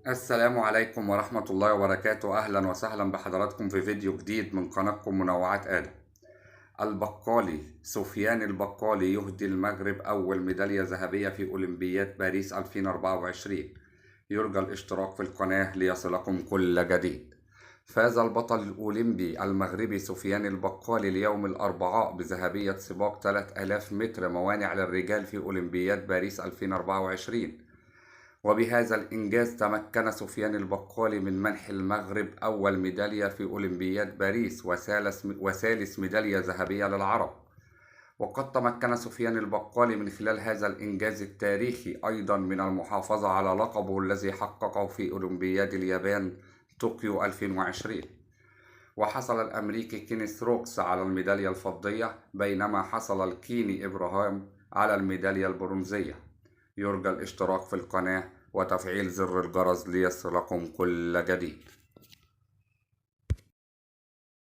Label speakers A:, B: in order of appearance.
A: السلام عليكم ورحمة الله وبركاته. أهلا وسهلا بحضراتكم في فيديو جديد من قناتكم منوعات آدم. البقالي سفيان البقالي يهدي المغرب أول ميدالية ذهبية في أولمبياد باريس 2024. يرجى الاشتراك في القناة ليصلكم كل جديد. فاز البطل الأولمبي المغربي سفيان البقالي اليوم الأربعاء بذهبية سباق 3000 متر موانع للرجال في أولمبياد باريس 2024. وبهذا الإنجاز تمكن سفيان البقالي من منح المغرب أول ميدالية في أولمبياد باريس وثالث ميدالية ذهبية للعرب. وقد تمكن سفيان البقالي من خلال هذا الإنجاز التاريخي أيضا من المحافظة على لقبه الذي حققه في أولمبياد اليابان طوكيو 2020. وحصل الأمريكي كينيث روكس على الميدالية الفضية، بينما حصل الكيني إبراهام على الميدالية البرونزية. يرجى الاشتراك في القناة وتفعيل زر الجرس ليصلكم كل جديد.